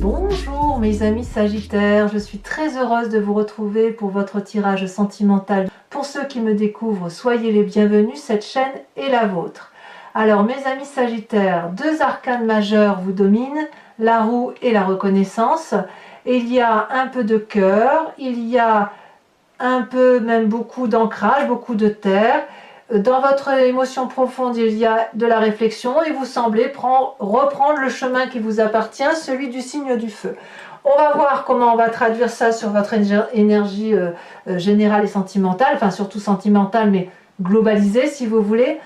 Bonjour mes amis Sagittaires, je suis très heureuse de vous retrouver pour votre tirage sentimental. Pour ceux qui me découvrent, soyez les bienvenus, cette chaîne est la vôtre. Alors mes amis Sagittaires, deux arcanes majeurs vous dominent, la roue et la reconnaissance. Il y a un peu de cœur, il y a un peu, même beaucoup d'ancrage, beaucoup de terre. Dans votre émotion profonde, il y a de la réflexion et vous semblez reprendre le chemin qui vous appartient, celui du signe du feu. On va voir comment on va traduire ça sur votre énergie générale et sentimentale, enfin surtout sentimentale, mais globalisée si vous voulez.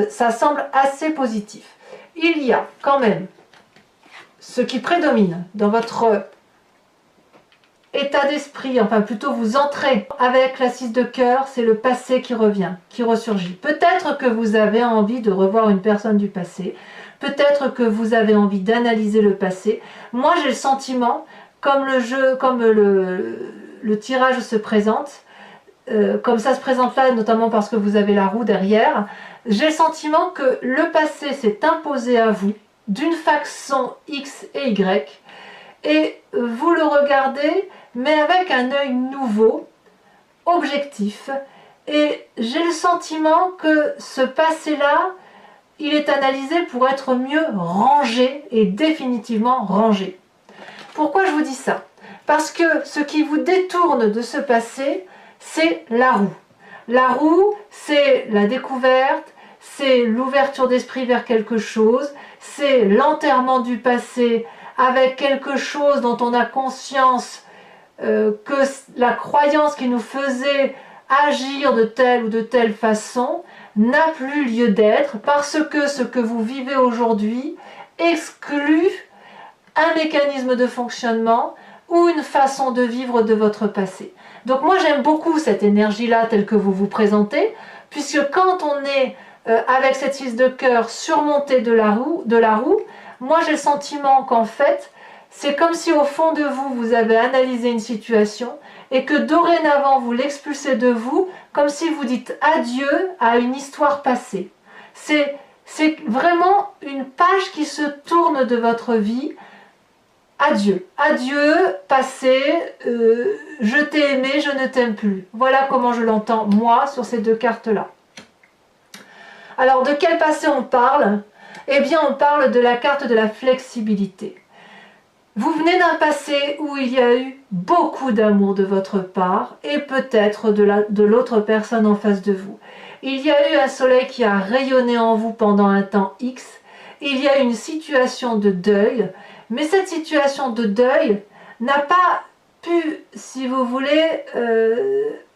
Ça semble assez positif. Il y a quand même ce qui prédomine dans votre état d'esprit, enfin plutôt vous entrez avec la 6 de cœur, c'est le passé qui revient, qui ressurgit. Peut-être que vous avez envie de revoir une personne du passé, peut-être que vous avez envie d'analyser le passé. Moi j'ai le sentiment, comme le tirage se présente, comme ça se présente là, notamment parce que vous avez la roue derrière, j'ai le sentiment que le passé s'est imposé à vous d'une façon X et Y, et vous le regardez, mais avec un œil nouveau, objectif. Et j'ai le sentiment que ce passé-là, il est analysé pour être mieux rangé et définitivement rangé. Pourquoi je vous dis ça? Parce que ce qui vous détourne de ce passé, c'est la roue. La roue, c'est la découverte, c'est l'ouverture d'esprit vers quelque chose, c'est l'enterrement du passé avec quelque chose dont on a conscience que la croyance qui nous faisait agir de telle ou de telle façon n'a plus lieu d'être parce que ce que vous vivez aujourd'hui exclut un mécanisme de fonctionnement ou une façon de vivre de votre passé. Donc moi j'aime beaucoup cette énergie-là telle que vous vous présentez, puisque quand on est avec cette 6 de cœur surmontée de la roue, moi j'ai le sentiment qu'en fait, c'est comme si au fond de vous, vous avez analysé une situation et que dorénavant vous l'expulsez de vous, comme si vous dites adieu à une histoire passée. C'est vraiment une page qui se tourne de votre vie. Adieu, adieu, passé, je t'ai aimé, je ne t'aime plus. Voilà comment je l'entends moi sur ces deux cartes-là. Alors de quel passé on parle? Eh bien on parle de la carte de la flexibilité. Vous venez d'un passé où il y a eu beaucoup d'amour de votre part et peut-être de l'autre personne en face de vous. Il y a eu un soleil qui a rayonné en vous pendant un temps X. Il y a eu une situation de deuil, mais cette situation de deuil n'a pas pu, si vous voulez,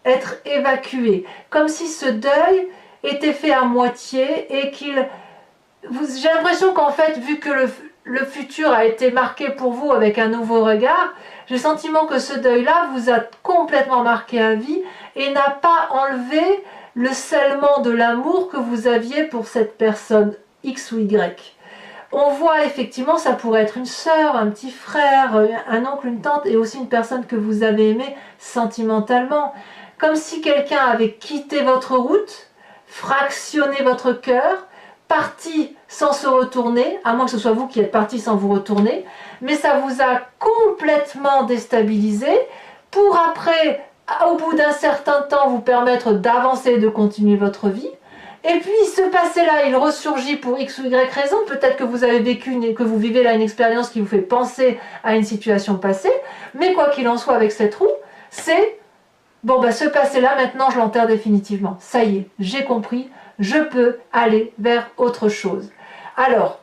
être évacuée. Comme si ce deuil était fait à moitié et j'ai l'impression qu'en fait, vu que le futur a été marqué pour vous avec un nouveau regard, j'ai le sentiment que ce deuil-là vous a complètement marqué à vie et n'a pas enlevé le scellement de l'amour que vous aviez pour cette personne X ou Y. On voit effectivement, ça pourrait être une sœur, un petit frère, un oncle, une tante et aussi une personne que vous avez aimée sentimentalement. Comme si quelqu'un avait quitté votre route, fractionné votre cœur, parti sans se retourner, à moins que ce soit vous qui êtes parti sans vous retourner, mais ça vous a complètement déstabilisé pour après, au bout d'un certain temps, vous permettre d'avancer et de continuer votre vie. Et puis ce passé-là, il ressurgit pour X ou Y raison, peut-être que vous avez vécu, que vous vivez là une expérience qui vous fait penser à une situation passée, mais quoi qu'il en soit avec cette roue, c'est, bon bah ce passé-là, maintenant je l'enterre définitivement, ça y est, j'ai compris, je peux aller vers autre chose. Alors,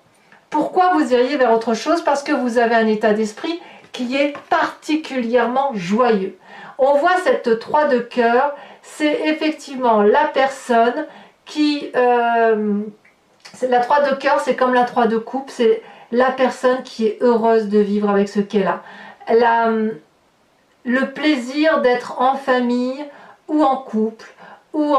pourquoi vous iriez vers autre chose? Parce que vous avez un état d'esprit qui est particulièrement joyeux. On voit cette 3 de cœur, c'est effectivement la personne qui... la 3 de cœur, c'est comme la 3 de coupe, c'est la personne qui est heureuse de vivre avec ce qu'elle a. Elle a le plaisir d'être en famille, ou en couple, ou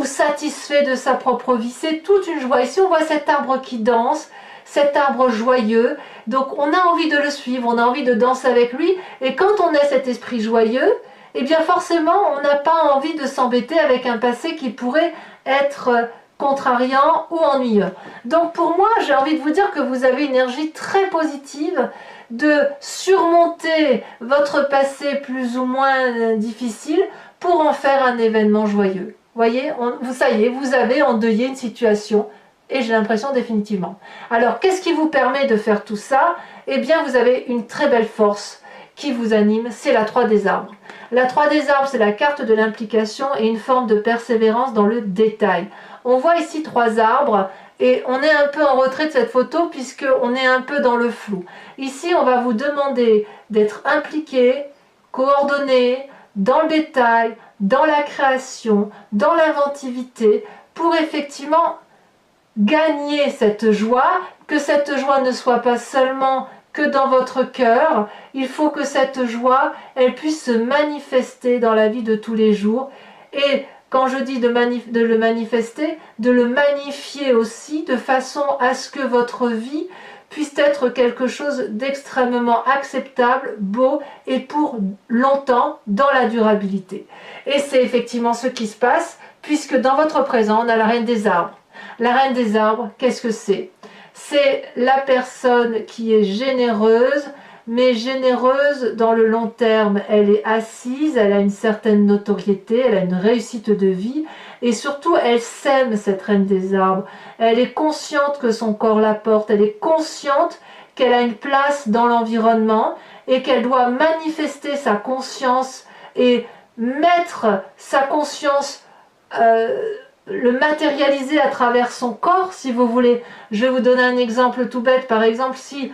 satisfait de sa propre vie, c'est toute une joie. Ici on voit cet arbre qui danse, cet arbre joyeux, donc on a envie de le suivre, on a envie de danser avec lui, et quand on a cet esprit joyeux, eh bien forcément on n'a pas envie de s'embêter avec un passé qui pourrait être contrariant ou ennuyeux. Donc pour moi, j'ai envie de vous dire que vous avez une énergie très positive de surmonter votre passé plus ou moins difficile pour en faire un événement joyeux. Voyez, ça y est, vous avez endeuillé une situation et j'ai l'impression définitivement. Alors, qu'est-ce qui vous permet de faire tout ça? Eh bien, vous avez une très belle force qui vous anime, c'est la 3 des arbres. La 3 des arbres, c'est la carte de l'implication et une forme de persévérance dans le détail. On voit ici 3 arbres et on est un peu en retrait de cette photo puisqu'on est un peu dans le flou. Ici, on va vous demander d'être impliqué, coordonné, dans le détail, dans la création, dans l'inventivité, pour effectivement gagner cette joie, que cette joie ne soit pas seulement que dans votre cœur, il faut que cette joie, elle puisse se manifester dans la vie de tous les jours. Et quand je dis de le manifester, de le magnifier aussi, de façon à ce que votre vie puisse être quelque chose d'extrêmement acceptable, beau et pour longtemps dans la durabilité. Et c'est effectivement ce qui se passe, puisque dans votre présent, on a la reine des arbres. La reine des arbres, qu'est-ce que c'est? C'est la personne qui est généreuse, mais généreuse dans le long terme. Elle est assise, elle a une certaine notoriété, elle a une réussite de vie, et surtout, elle s'aime, cette reine des arbres. Elle est consciente que son corps la porte, elle est consciente qu'elle a une place dans l'environnement et qu'elle doit manifester sa conscience et mettre sa conscience, le matérialiser à travers son corps, si vous voulez. Je vais vous donner un exemple tout bête. Par exemple, si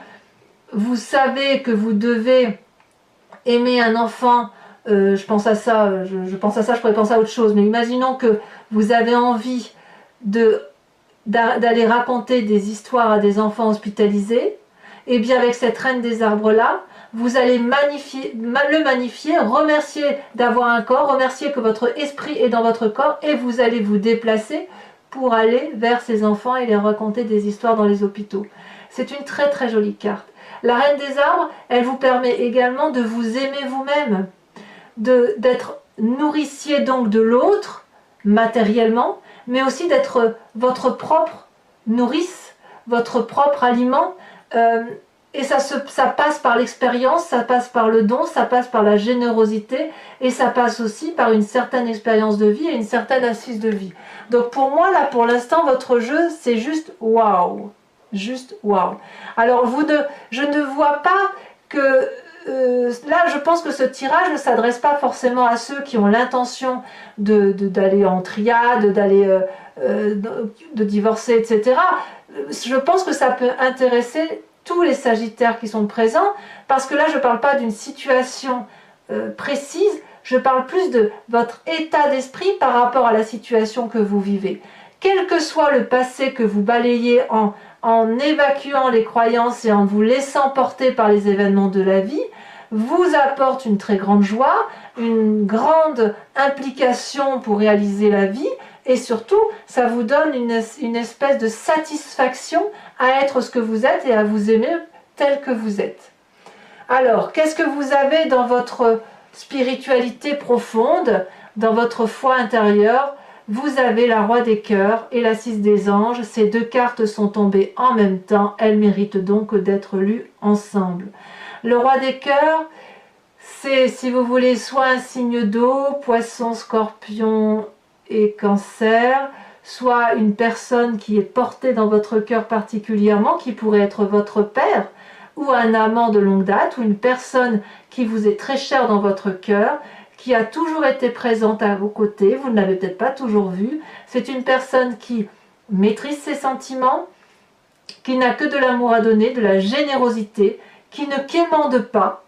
vous savez que vous devez aimer un enfant, je pense à ça, je pourrais penser à autre chose, mais imaginons que vous avez envie d'aller raconter des histoires à des enfants hospitalisés, et bien avec cette reine des arbres là, vous allez le magnifier, remercier d'avoir un corps, remercier que votre esprit est dans votre corps, et vous allez vous déplacer pour aller vers ces enfants et leur raconter des histoires dans les hôpitaux. C'est une très très jolie carte. La reine des arbres, elle vous permet également de vous aimer vous-même, d'être nourricier donc de l'autre, matériellement, mais aussi d'être votre propre nourrice, votre propre aliment. Et ça passe par l'expérience, ça passe par le don, ça passe par la générosité, et ça passe aussi par une certaine expérience de vie et une certaine assise de vie. Donc pour moi, là, pour l'instant, votre jeu, c'est juste waouh. Juste waouh. Alors, je ne vois pas que... là, je pense que ce tirage ne s'adresse pas forcément à ceux qui ont l'intention d'aller en triade, de divorcer, etc. Je pense que ça peut intéresser tous les Sagittaires qui sont présents, parce que là, je ne parle pas d'une situation précise, je parle plus de votre état d'esprit par rapport à la situation que vous vivez. Quel que soit le passé que vous balayez en évacuant les croyances et en vous laissant porter par les événements de la vie, vous apporte une très grande joie, une grande implication pour réaliser la vie, et surtout, ça vous donne une espèce de satisfaction à être ce que vous êtes et à vous aimer tel que vous êtes. Alors, qu'est-ce que vous avez dans votre spiritualité profonde, dans votre foi intérieure? Vous avez la Roi des cœurs et la 6 des anges. Ces deux cartes sont tombées en même temps. Elles méritent donc d'être lues ensemble. Le Roi des cœurs, c'est, si vous voulez, soit un signe d'eau, poisson, scorpion et cancer, soit une personne qui est portée dans votre cœur particulièrement, qui pourrait être votre père, ou un amant de longue date, ou une personne qui vous est très chère dans votre cœur, qui a toujours été présente à vos côtés, vous ne l'avez peut-être pas toujours vue. C'est une personne qui maîtrise ses sentiments, qui n'a que de l'amour à donner, de la générosité, qui ne quémande pas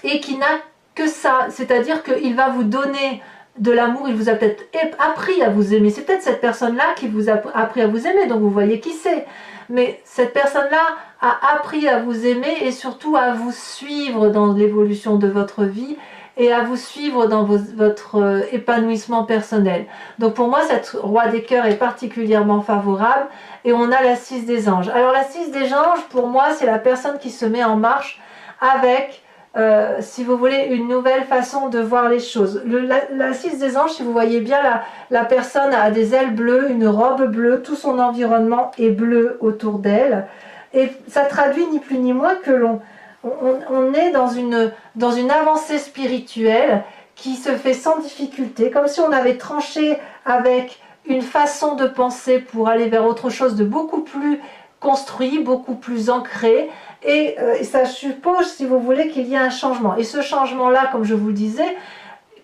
et qui n'a que ça, c'est-à-dire qu'il va vous donner de l'amour, il vous a peut-être appris à vous aimer, c'est peut-être cette personne-là qui vous a appris à vous aimer, donc vous voyez qui c'est, mais cette personne-là a appris à vous aimer et surtout à vous suivre dans l'évolution de votre vie et à vous suivre dans votre épanouissement personnel. Donc pour moi, cette Roi des cœurs est particulièrement favorable, et on a la 6 des anges. Alors la 6 des anges, pour moi, c'est la personne qui se met en marche avec si vous voulez, une nouvelle façon de voir les choses. La 6 des anges, si vous voyez bien, la personne a des ailes bleues, une robe bleue, tout son environnement est bleu autour d'elle. Et ça traduit ni plus ni moins que on est dans une avancée spirituelle qui se fait sans difficulté, comme si on avait tranché avec une façon de penser pour aller vers autre chose de beaucoup plus construit, beaucoup plus ancré. Et ça suppose, si vous voulez, qu'il y a un changement. Et ce changement-là, comme je vous le disais,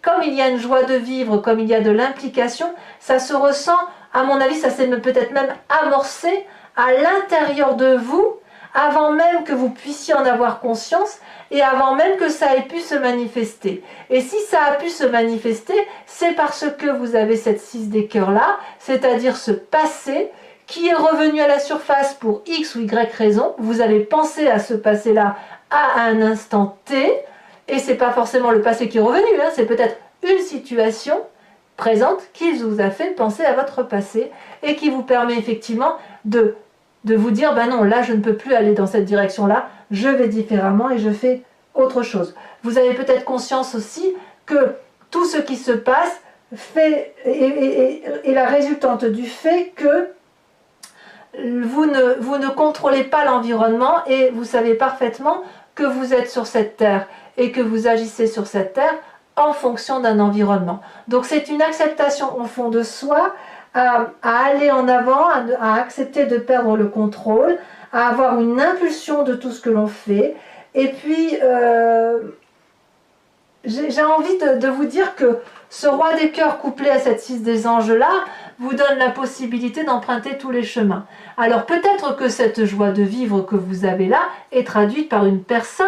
comme il y a une joie de vivre, comme il y a de l'implication, ça se ressent, à mon avis, ça s'est peut-être même amorcé à l'intérieur de vous, avant même que vous puissiez en avoir conscience et avant même que ça ait pu se manifester. Et si ça a pu se manifester, c'est parce que vous avez cette 6 des cœurs-là, c'est-à-dire ce passé qui est revenu à la surface pour X ou Y raison. Vous avez pensé à ce passé-là à un instant T, et c'est pas forcément le passé qui est revenu, hein, c'est peut-être une situation présente qui vous a fait penser à votre passé et qui vous permet effectivement de vous dire, ben non, là je ne peux plus aller dans cette direction-là, je vais différemment et je fais autre chose. Vous avez peut-être conscience aussi que tout ce qui se passe est la résultante du fait que vous ne contrôlez pas l'environnement et vous savez parfaitement que vous êtes sur cette terre et que vous agissez sur cette terre en fonction d'un environnement. Donc c'est une acceptation au fond de soi, à aller en avant, à accepter de perdre le contrôle, à avoir une impulsion de tout ce que l'on fait. Et puis, j'ai envie de vous dire que ce roi des cœurs couplé à cette 6 des anges-là vous donne la possibilité d'emprunter tous les chemins. Alors peut-être que cette joie de vivre que vous avez là est traduite par une personne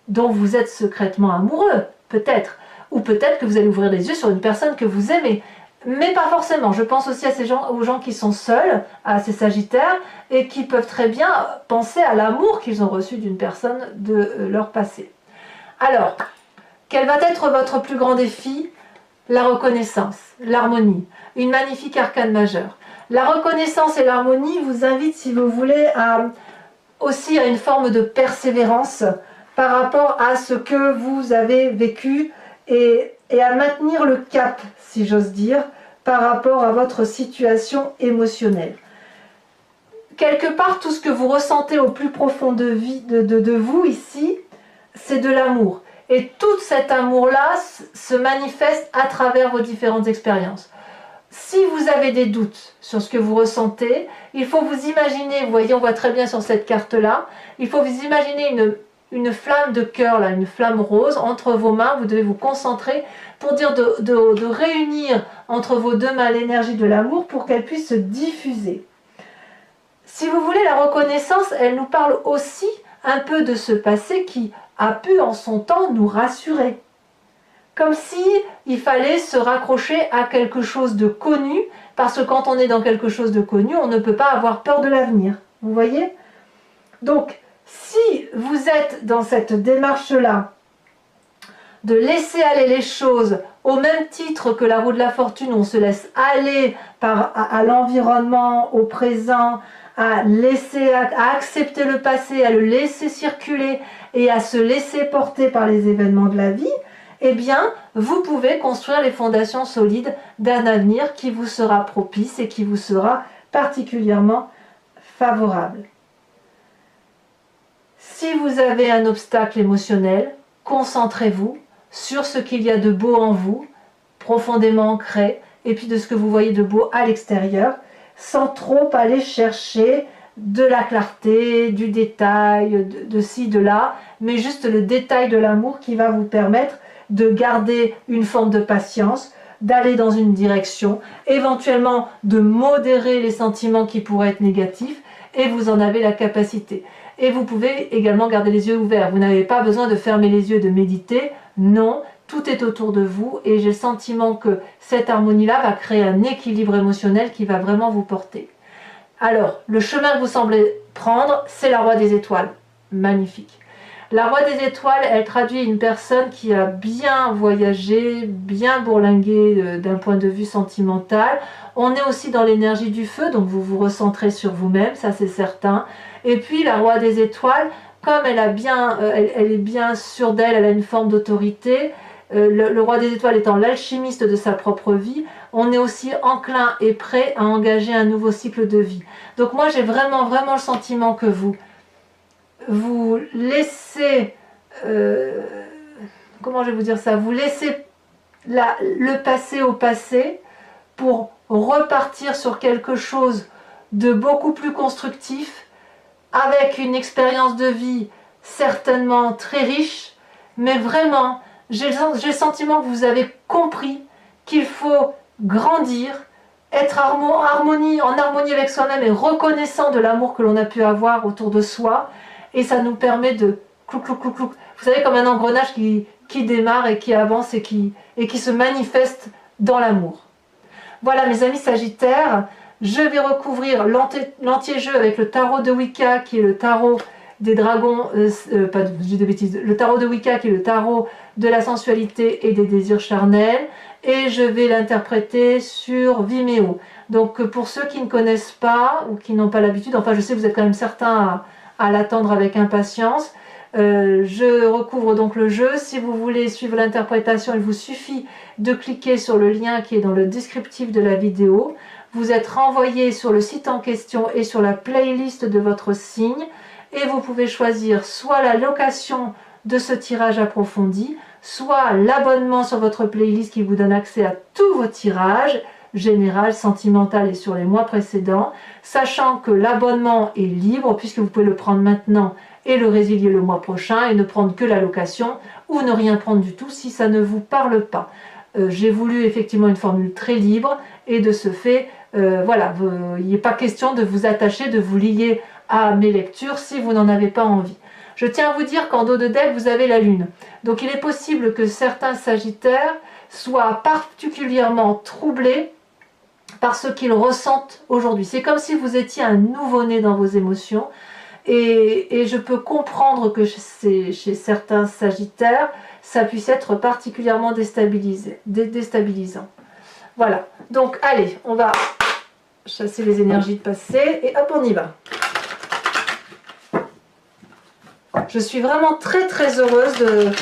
dont vous êtes secrètement amoureux, peut-être. Ou peut-être que vous allez ouvrir les yeux sur une personne que vous aimez. Mais pas forcément. Je pense aussi à aux gens qui sont seuls, à ces sagittaires, et qui peuvent très bien penser à l'amour qu'ils ont reçu d'une personne de leur passé. Alors, quel va être votre plus grand défi? La reconnaissance, l'harmonie, une magnifique arcane majeure. La reconnaissance et l'harmonie vous invitent, si vous voulez, aussi à une forme de persévérance par rapport à ce que vous avez vécu et à maintenir le cap, si j'ose dire, par rapport à votre situation émotionnelle. Quelque part, tout ce que vous ressentez au plus profond de vous ici, c'est de l'amour. Et tout cet amour-là se manifeste à travers vos différentes expériences. Si vous avez des doutes sur ce que vous ressentez, il faut vous imaginer, vous voyez, on voit très bien sur cette carte-là, il faut vous imaginer une flamme de cœur, là, une flamme rose entre vos mains. Vous devez vous concentrer pour dire de réunir entre vos deux mains l'énergie de l'amour pour qu'elle puisse se diffuser. Si vous voulez, la reconnaissance, elle nous parle aussi un peu de ce passé qui a pu en son temps nous rassurer. Comme si il fallait se raccrocher à quelque chose de connu, parce que quand on est dans quelque chose de connu, on ne peut pas avoir peur de l'avenir. Vous voyez? Donc, si vous êtes dans cette démarche-là, de laisser aller les choses au même titre que la roue de la fortune, on se laisse aller à l'environnement, au présent, à accepter le passé, à le laisser circuler et à se laisser porter par les événements de la vie, eh bien, vous pouvez construire les fondations solides d'un avenir qui vous sera propice et qui vous sera particulièrement favorable. Si vous avez un obstacle émotionnel, concentrez-vous sur ce qu'il y a de beau en vous, profondément ancré, et puis de ce que vous voyez de beau à l'extérieur, sans trop aller chercher de la clarté, du détail, de ci, de là, mais juste le détail de l'amour qui va vous permettre de garder une forme de patience, d'aller dans une direction, éventuellement de modérer les sentiments qui pourraient être négatifs, et vous en avez la capacité. Et vous pouvez également garder les yeux ouverts. Vous n'avez pas besoin de fermer les yeux et de méditer. Non, tout est autour de vous et j'ai le sentiment que cette harmonie-là va créer un équilibre émotionnel qui va vraiment vous porter. Alors, le chemin que vous semblez prendre, c'est la Roue des étoiles. Magnifique. La Roue des étoiles, elle traduit une personne qui a bien voyagé, bien bourlingué d'un point de vue sentimental. On est aussi dans l'énergie du feu, donc vous vous recentrez sur vous-même, ça c'est certain. Et puis la Roue des étoiles, comme elle est bien sûre d'elle, elle a une forme d'autorité, le roi des étoiles étant l'alchimiste de sa propre vie, on est aussi enclin et prêt à engager un nouveau cycle de vie. Donc moi j'ai vraiment le sentiment que vous laissez, comment je vais vous dire ça, vous laissez le passé au passé pour repartir sur quelque chose de beaucoup plus constructif, avec une expérience de vie certainement très riche, mais vraiment, j'ai le sentiment que vous avez compris qu'il faut grandir, être en harmonie avec soi-même et reconnaissant de l'amour que l'on a pu avoir autour de soi, et ça nous permet de clouc, clouc, clouc, clouc. Vous savez, comme un engrenage qui démarre et qui avance et qui se manifeste dans l'amour. Voilà mes amis Sagittaires, je vais recouvrir l'anti-jeu avec le tarot de Wicca qui est le tarot des dragons, pas de, j'ai des bêtises, le tarot de Wicca qui est le tarot de la sensualité et des désirs charnels, et je vais l'interpréter sur Vimeo. Donc pour ceux qui ne connaissent pas ou qui n'ont pas l'habitude, enfin je sais que vous êtes quand même certains à l'attendre avec impatience, je recouvre donc le jeu. Si vous voulez suivre l'interprétation, il vous suffit de cliquer sur le lien qui est dans le descriptif de la vidéo. Vous êtes renvoyé sur le site en question et sur la playlist de votre signe, et vous pouvez choisir soit la location de ce tirage approfondi, soit l'abonnement sur votre playlist qui vous donne accès à tous vos tirages, général, sentimental et sur les mois précédents, sachant que l'abonnement est libre puisque vous pouvez le prendre maintenant et le résilier le mois prochain et ne prendre que la location ou ne rien prendre du tout si ça ne vous parle pas. J'ai voulu effectivement une formule très libre et de ce fait, voilà, il n'est pas question de vous attacher, de vous lier à mes lectures si vous n'en avez pas envie. Je tiens à vous dire qu'en dos de deck, vous avez la Lune. Donc il est possible que certains Sagittaires soient particulièrement troublés par ce qu'ils ressentent aujourd'hui. C'est comme si vous étiez un nouveau-né dans vos émotions. Et je peux comprendre que chez certains Sagittaires, ça puisse être particulièrement déstabilisant. Voilà. Donc allez, on va chasser les énergies de passé et hop, on y va. Je suis vraiment très heureuse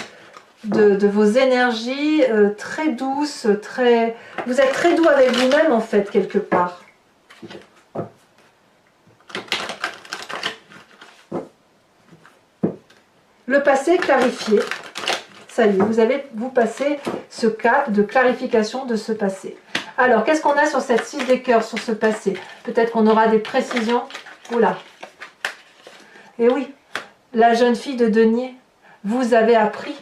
de vos énergies, très douces, vous êtes très doux avec vous-même en fait, quelque part. Le passé clarifié. Ça y est, vous passez ce cap de clarification de ce passé. Alors, qu'est-ce qu'on a sur cette 6 des cœurs, sur ce passé? Peut-être qu'on aura des précisions. Oula. Et oui, la jeune fille de denier, vous avez appris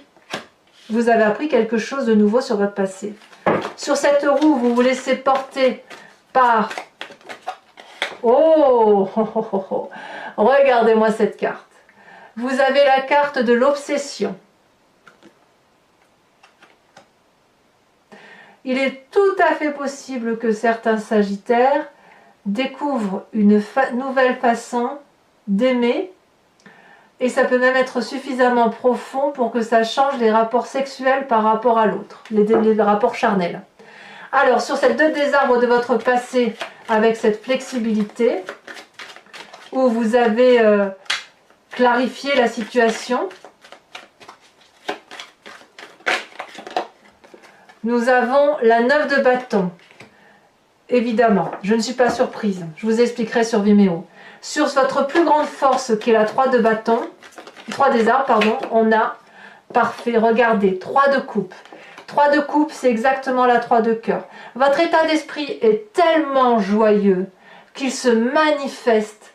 quelque chose de nouveau sur votre passé. Sur cette roue, vous vous laissez porter par... Oh, oh, oh, oh, oh. Regardez-moi cette carte. Vous avez la carte de l'obsession. Il est tout à fait possible que certains Sagittaires découvrent une nouvelle façon d'aimer, et ça peut même être suffisamment profond pour que ça change les rapports sexuels par rapport à l'autre, les rapports charnels. Alors, sur ces 2 des arbres de votre passé, avec cette flexibilité, où vous avez clarifié la situation, nous avons la 9 de bâton. Évidemment, je ne suis pas surprise, je vous expliquerai sur Vimeo. Sur votre plus grande force, qui est la 3 de bâton, 3 des arbres, pardon, on a, parfait, regardez, 3 de coupe. 3 de coupe, c'est exactement la 3 de cœur. Votre état d'esprit est tellement joyeux qu'il se manifeste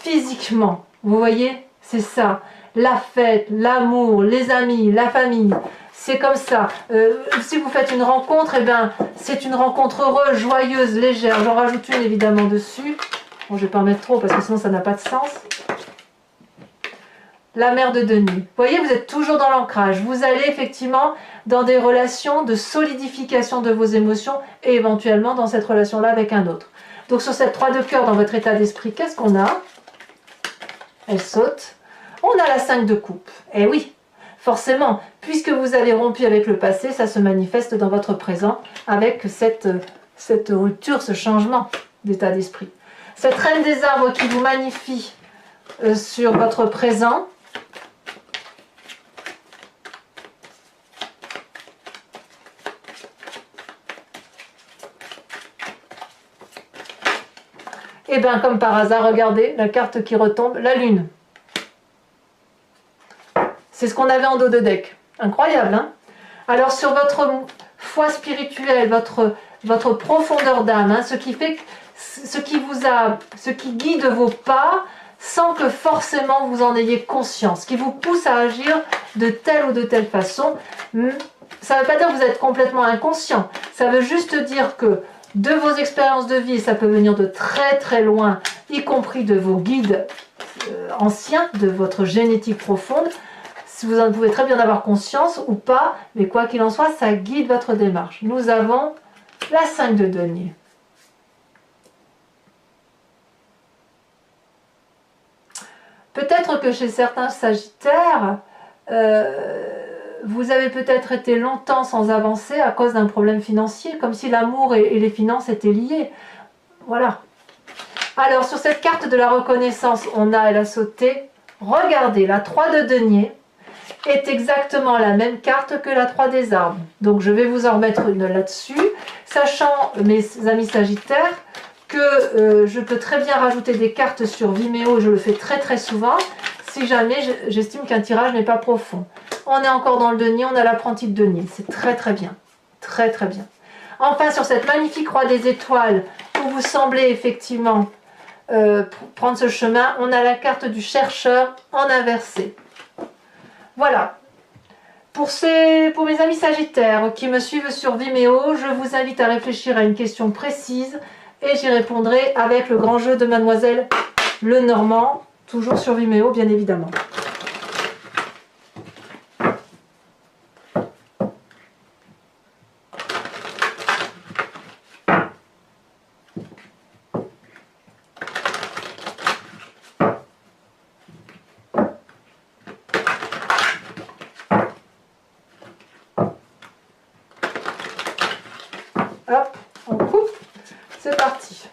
physiquement. Vous voyez, c'est ça. La fête, l'amour, les amis, la famille. C'est comme ça. Si vous faites une rencontre, eh ben, c'est une rencontre heureuse, joyeuse, légère. J'en rajoute une évidemment dessus. Bon, je ne vais pas en mettre trop parce que sinon ça n'a pas de sens. La mère de Denis. Vous voyez, vous êtes toujours dans l'ancrage. Vous allez effectivement dans des relations de solidification de vos émotions et éventuellement dans cette relation-là avec un autre. Donc sur cette 3 de cœur dans votre état d'esprit, qu'est-ce qu'on a? Elle saute. On a la 5 de coupe. Eh oui, forcément, puisque vous avez rompu avec le passé, ça se manifeste dans votre présent avec cette rupture, ce changement d'état d'esprit. Cette reine des arbres qui vous magnifie sur votre présent, Et bien comme par hasard, regardez, la carte qui retombe, la lune. C'est ce qu'on avait en dos de deck. Incroyable, hein? Alors sur votre foi spirituelle, votre profondeur d'âme, hein, ce qui guide vos pas, sans que forcément vous en ayez conscience, qui vous pousse à agir de telle ou de telle façon. Ça ne veut pas dire que vous êtes complètement inconscient, ça veut juste dire que de vos expériences de vie, ça peut venir de très très loin, y compris de vos guides anciens, de votre génétique profonde. Vous en pouvez très bien avoir conscience ou pas, mais quoi qu'il en soit, ça guide votre démarche. Nous avons la 5 de denier. Peut-être que chez certains sagittaires, vous avez peut-être été longtemps sans avancer à cause d'un problème financier, comme si l'amour et les finances étaient liés. Voilà. Alors, sur cette carte de la reconnaissance, elle a sauté. Regardez, la 3 de denier est exactement la même carte que la 3 des armes. Donc, je vais vous en remettre une là-dessus, sachant, mes amis sagittaires, que je peux très bien rajouter des cartes sur Vimeo, je le fais très très souvent, si jamais j'estime qu'un tirage n'est pas profond. On est encore dans le denier, on a l'apprenti de denier, c'est très très bien, très très bien. Enfin, sur cette magnifique roi des étoiles, où vous semblez effectivement prendre ce chemin, on a la carte du chercheur en inversé. Voilà. Pour mes amis sagittaires qui me suivent sur Vimeo, je vous invite à réfléchir à une question précise et j'y répondrai avec le grand jeu de Mademoiselle Lenormand, toujours sur Vimeo bien évidemment. Hop, on coupe, c'est parti.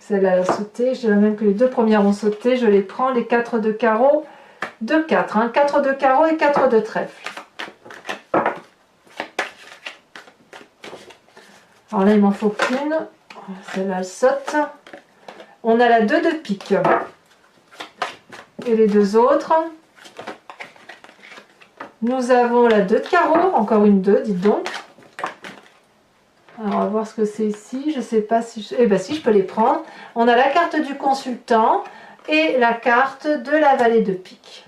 Celle-là a sauté, je dirais même que les deux premières ont sauté, je les prends, les 4 de carreau, 2, 4, hein, 4 de carreau et 4 de trèfle. Alors là, il m'en faut qu'une, celle-là elle saute. On a la 2 de pique. Et les deux autres, nous avons la 2 de carreau, encore une 2, dites donc. Alors, on va voir ce que c'est ici. Je ne sais pas si je... Eh bien, si, je peux les prendre. On a la carte du consultant et la carte de la vallée de pique.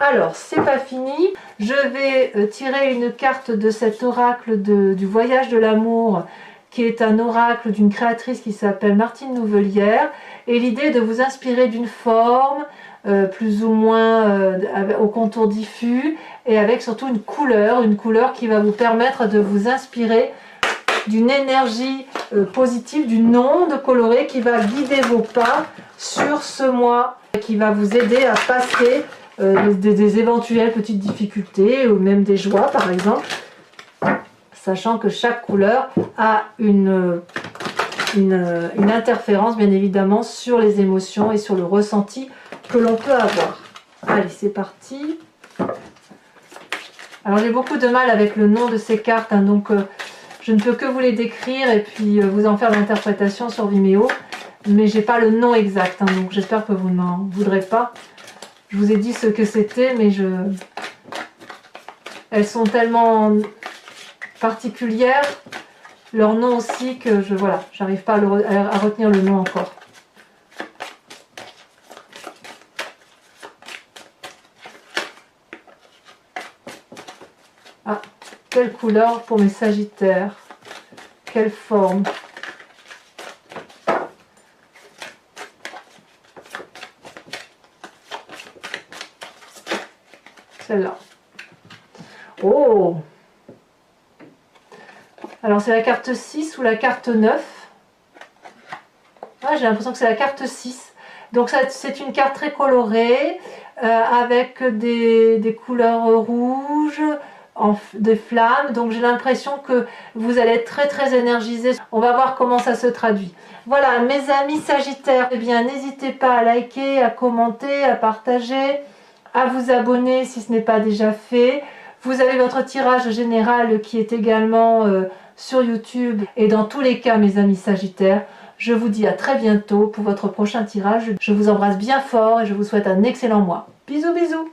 Alors, c'est pas fini. Je vais tirer une carte de cet oracle du voyage de l'amour, qui est un oracle d'une créatrice qui s'appelle Martine Nouvelière. Et l'idée est de vous inspirer d'une forme, plus ou moins au contour diffus, et avec surtout une couleur qui va vous permettre de vous inspirer d'une énergie positive, d'une onde colorée qui va guider vos pas sur ce mois, qui va vous aider à passer des éventuelles petites difficultés ou même des joies par exemple, sachant que chaque couleur a une interférence bien évidemment sur les émotions et sur le ressenti que l'on peut avoir. Allez, c'est parti. Alors j'ai beaucoup de mal avec le nom de ces cartes, hein, donc je ne peux que vous les décrire et puis vous en faire l'interprétation sur Vimeo, mais j'ai pas le nom exact, hein, donc j'espère que vous ne m'en voudrez pas. Je vous ai dit ce que c'était, mais elles sont tellement particulières, leur nom aussi, que j'arrive pas à retenir le nom encore. Ah, quelle couleur pour mes sagittaires, quelle forme. Celle-là. Oh! Alors c'est la carte 6 ou la carte 9. Ah, j'ai l'impression que c'est la carte 6. Donc c'est une carte très colorée, avec des couleurs rouges, des flammes, donc j'ai l'impression que vous allez être très énergisé. On va voir comment ça se traduit. Voilà mes amis Sagittaires, eh bien n'hésitez pas à liker, à commenter, à partager, à vous abonner si ce n'est pas déjà fait. Vous avez votre tirage général qui est également sur YouTube. Et dans tous les cas mes amis Sagittaires, je vous dis à très bientôt pour votre prochain tirage. Je vous embrasse bien fort et je vous souhaite un excellent mois. Bisous bisous.